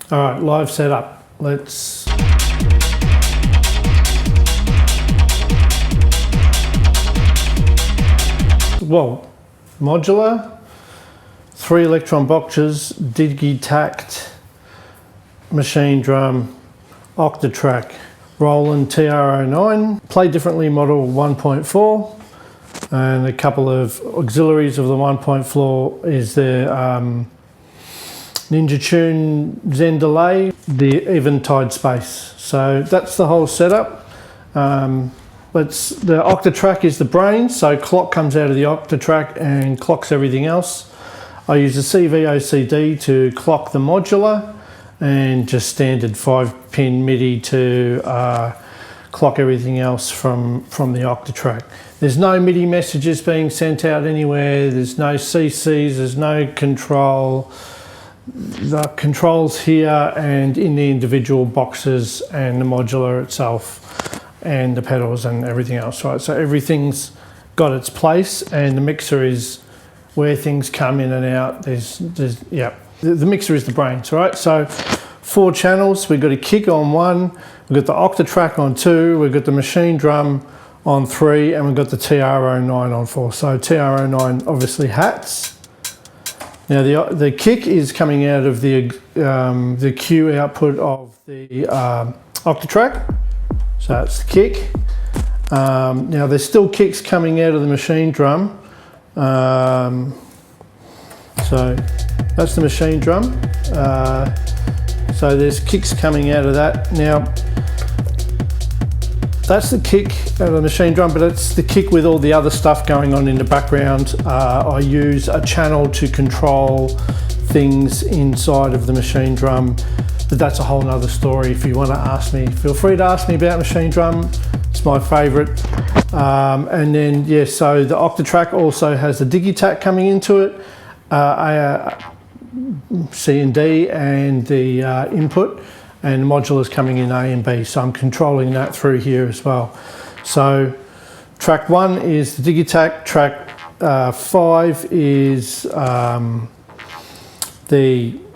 All right, live setup. Let's... Well, modular, 3 Elektron boxes, Digitakt, Machinedrum, Octatrack, Roland TR-09, PLAYdifferently MODEL 1.4, and a couple of auxiliaries of the 1.4 is the Ninja Tune Zen delay, the Eventide Space. So that's the whole setup. The Octatrack is the brain, so clock comes out of the Octatrack and clocks everything else. I use a CV.OCD to clock the modular and just standard 5-pin MIDI to clock everything else from the Octatrack. There's no MIDI messages being sent out anywhere, there's no CCs, there's no control. The controls here and in the individual boxes and the modular itself and the pedals and everything else, right? So everything's got its place, and the mixer is where things come in and out. The mixer is the brains, right? So 4 channels, we've got a kick on 1, we've got the Octatrack on 2, we've got the Machinedrum on 3, and we've got the TR-09 on 4. So TR-09 obviously hats. Now the kick is coming out of the Q output of the Octatrack, so that's the kick. Now there's still kicks coming out of the Machinedrum, so that's the Machinedrum. So there's kicks coming out of that. Now that's the kick out of the Machinedrum, but it's the kick with all the other stuff going on in the background. I use a channel to control things inside of the Machinedrum, but that's a whole nother story. If you want to ask me, feel free to ask me about Machinedrum. It's my favorite. And then, yeah, so the Octatrack also has the Digitakt coming into it, C and D, and the input. And the modular is coming in A and B, so I'm controlling that through here as well. So track 1 is the Digitakt, track 5 is the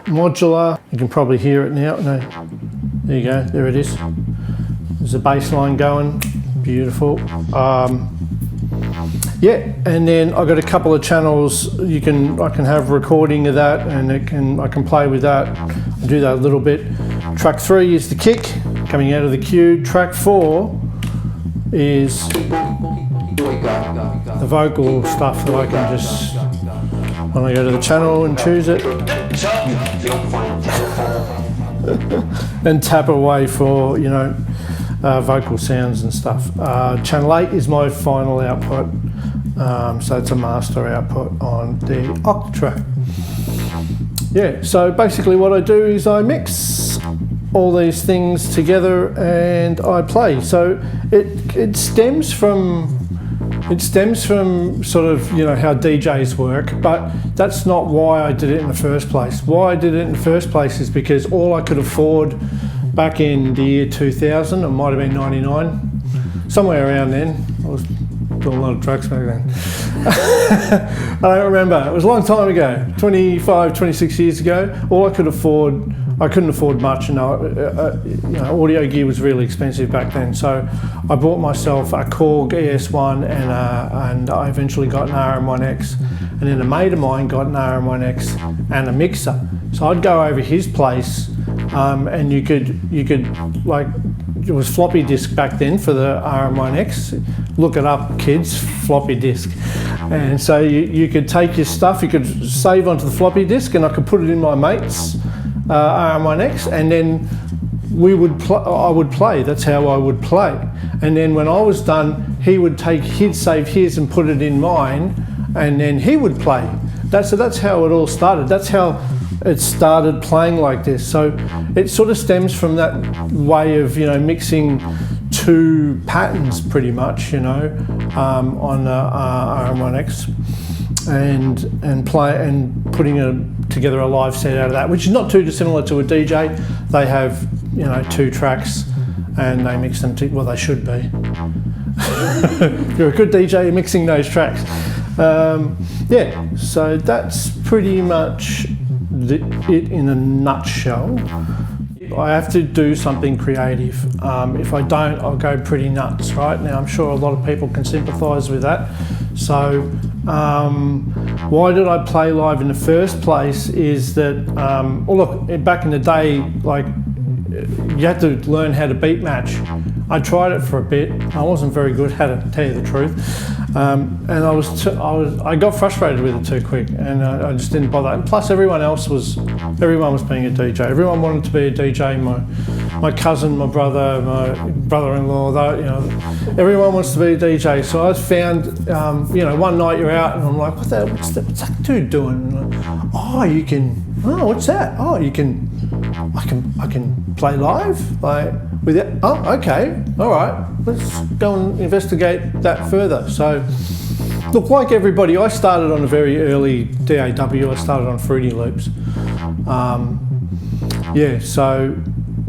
modular. You can probably hear it now. No, there you go, there it is. There's a bass line going, beautiful. Yeah, and then I've got a couple of channels. I can have recording of that, and I can play with that. I'll do that a little bit. Track 3 is the kick coming out of the cue. Track 4 is the vocal stuff that I can just, when I go to the channel and choose it, and tap away for, you know, vocal sounds and stuff. Channel 8 is my final output, so it's a master output on the Octatrack. Yeah, so basically what I do is I mix all these things together and I play. So it stems from sort of, you know, how DJs work, but that's not why I did it in the first place. Why I did it in the first place is because all I could afford back in the year 2000, it might have been 99, somewhere around then. I was doing a lot of drugs back then. I don't remember, it was a long time ago, 25, 26 years ago. All I could afford, I couldn't afford much, and you know, audio gear was really expensive back then. So I bought myself a Korg ES1 and I eventually got an RM1X, and then a mate of mine got an RM1X and a mixer. So I'd go over his place, and you could like, it was floppy disk back then for the RM1X. Look it up, kids, floppy disk. And so you could take your stuff, you could save onto the floppy disk, and I could put it in my mate's RM1X, and then I would play. That's how I would play. And then when I was done, he'd save his and put it in mine, and then he would play. So that's how it all started. That's how it started playing like this. So it sort of stems from that way of, you know, mixing 2 patterns pretty much, you know, on the RM1X, and putting together a live set out of that, which is not too dissimilar to a DJ. They have, you know, 2 tracks and they mix them well, they should be. If you're a good DJ, you're mixing those tracks. Yeah, so that's pretty much it in a nutshell. I have to do something creative. If I don't, I'll go pretty nuts, right? Now, I'm sure a lot of people can sympathise with that. So, why did I play live in the first place is that, well, look, back in the day, like, you had to learn how to beat match. I tried it for a bit. I wasn't very good at it, to tell you the truth. And I got frustrated with it too quick, and I just didn't bother. And plus, everyone was being a DJ. Everyone wanted to be a DJ. My cousin, my brother, my brother-in-law. You know, everyone wants to be a DJ. So I found, you know, one night you're out, and I'm like, what's that dude doing? Oh, you can. Oh, what's that? Oh, you can. I can play live, like with it. Oh, okay, all right. Let's go and investigate that further. So, look, like everybody, I started on a very early DAW. I started on Fruity Loops. Yeah, so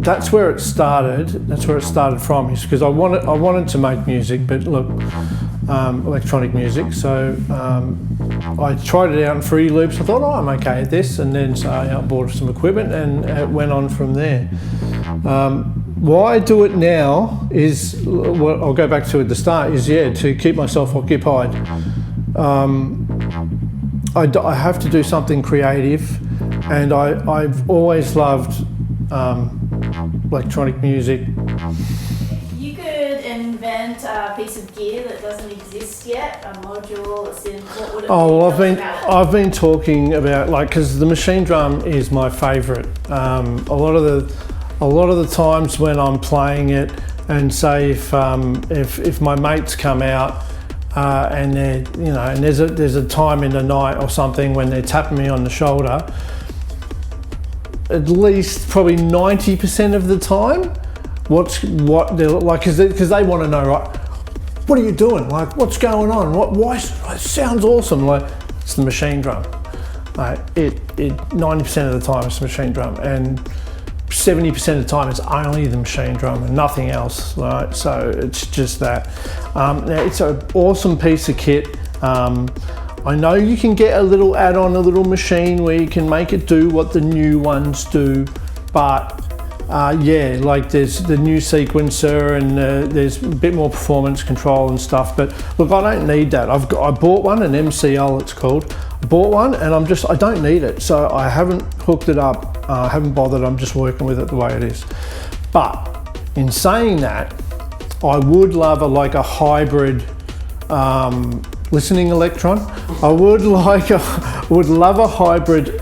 that's where it started. That's where it started from. Is because I wanted to make music, but look, electronic music. So I tried it out in Fruity Loops. I thought, oh, I'm okay at this, and then so I bought some equipment, and it went on from there. Why I do it now is, what I'll go back to at the start, is to keep myself occupied. I have to do something creative, and I've always loved electronic music. If you could invent a piece of gear that doesn't exist yet, a module, a synth, what would it be? Oh, well, I've been talking about, like, because the machine drum is my favourite. A lot of the times when I'm playing it, and say if my mates come out and they're, you know, and there's a time in the night or something when they're tapping me on the shoulder, at least probably 90% of the time, what they're like, because they want to know, right, what are you doing? Like, what's going on? Why? It sounds awesome. Like, it's the machine drum. It 90% of the time it's the machine drum, and 70% of the time it's only the machine drum and nothing else, right? So it's just that. Now, it's an awesome piece of kit. I know you can get a little add-on, a little machine where you can make it do what the new ones do, but yeah, like there's the new sequencer, and there's a bit more performance control and stuff. But look, I don't need that. I bought one, an MCL it's called. I bought one, and I don't need it, so I haven't hooked it up. I haven't bothered. I'm just working with it the way it is. But in saying that, I would love a hybrid listening electron. I would love a hybrid,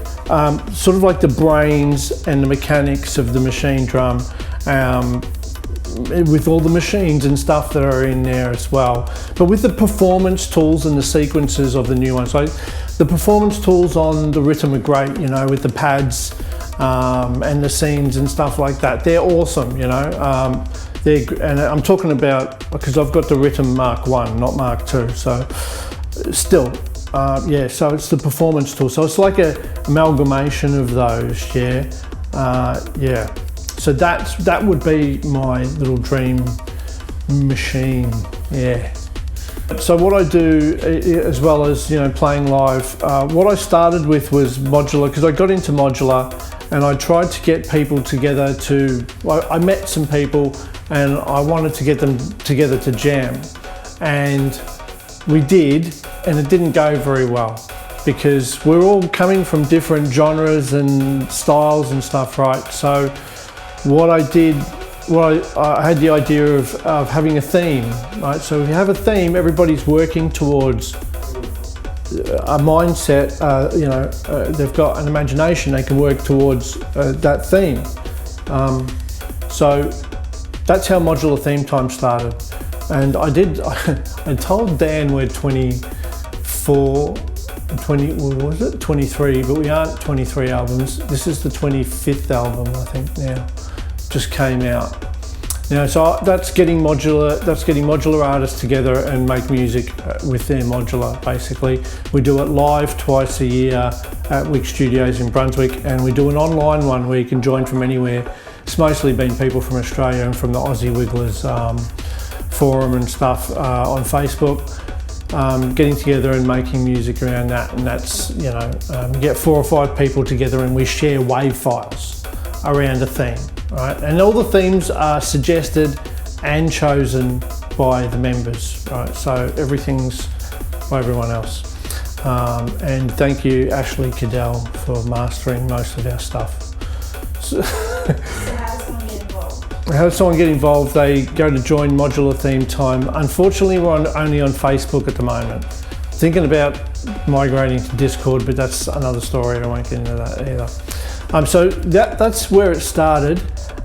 sort of like the brains and the mechanics of the machine drum, with all the machines and stuff that are in there as well. But with the performance tools and the sequences of the new ones, like the performance tools on the Rhythm are great, you know, with the pads and the scenes and stuff like that. They're awesome, you know. And I'm talking about, because I've got the Rhythm Mark 1, not Mark 2, so still, yeah, so it's the performance tool. So it's like an amalgamation of those, yeah. Yeah, so that would be my little dream machine, yeah. So what I do, as well as, you know, playing live, what I started with was modular, because I got into modular, and I tried to get people together I met some people, and I wanted to get them together to jam, and we did, and it didn't go very well, because we're all coming from different genres and styles and stuff, right? So what I did, I had the idea of having a theme, right? So if you have a theme, everybody's working towards a mindset, you know, they've got an imagination, they can work towards that theme. So that's how modular theme time started. And I told Dan we're 24, 23, but we aren't 23 albums. This is the 25th album, I think, now. Just came out. Now, so that's getting modular artists together and make music with their modular, basically. We do it live twice a year at Wick Studios in Brunswick, and we do an online one where you can join from anywhere. It's mostly been people from Australia and from the Aussie Wigglers forum and stuff on Facebook. getting together and making music around that, and that's, you know, you get 4 or 5 people together and we share wave files around a theme, right? And all the themes are suggested and chosen by the members, right? So everything's by everyone else. And thank you, Ashley Cadell, for mastering most of our stuff. So how does someone get involved? How does someone get involved? They go to join modular theme time. Unfortunately, we're only on Facebook at the moment. Thinking about migrating to Discord, but that's another story. I won't get into that either. So that's where it started.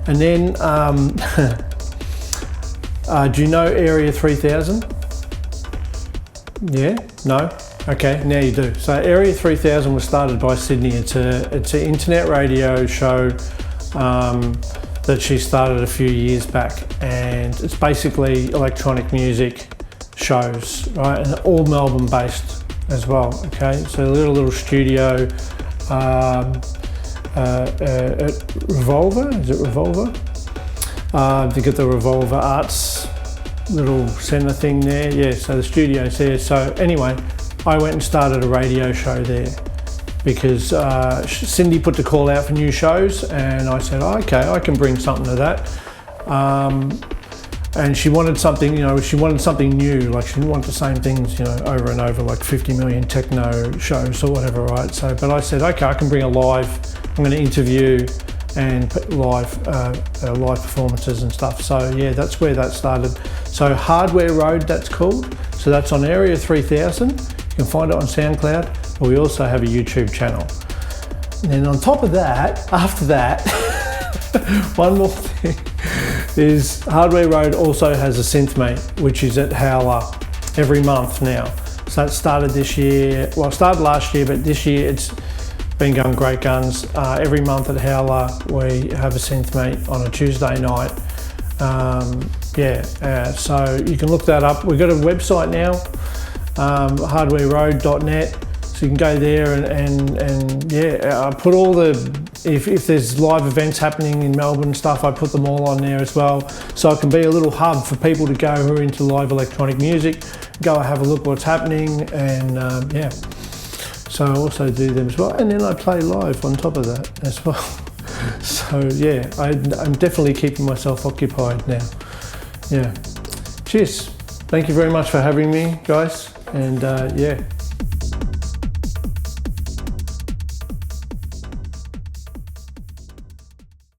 And then, do you know Area 3000? Yeah? No? Okay, now you do. So Area 3000 was started by Sydney. It's an internet radio show that she started a few years back, and it's basically electronic music shows, right? And all Melbourne based as well, okay? So a little studio at Revolver, is it Revolver? They get the Revolver Arts little centre thing there, yeah, so the studio's there. So anyway, I went and started a radio show there because Cindy put the call out for new shows, and I said, oh, okay, I can bring something to that. And she wanted something, you know, she wanted something new, like she didn't want the same things, you know, over and over, like 50 million techno shows or whatever, right? So, but I said, okay, I can bring a live, I'm going to interview and put live performances and stuff. So yeah, that's where that started. So Hardware Road, that's called. So that's on Area 3000. You can find it on SoundCloud, but we also have a YouTube channel. And then on top of that, after that, one more thing is Hardware Road also has a synth meet, which is at Howler every month now. So that started this year, well, it started last year, but this year it's been going great guns. Every month at Howler we have a synth meet on a Tuesday night. So you can look that up. We've got a website now, hardwareroad.net. So you can go there and I put all the, if there's live events happening in Melbourne stuff, I put them all on there as well. So it can be a little hub for people to go who are into live electronic music, go have a look what's happening, and so I also do them as well. And then I play live on top of that as well. So yeah, I'm definitely keeping myself occupied now. Yeah. Cheers. Thank you very much for having me, guys. And yeah.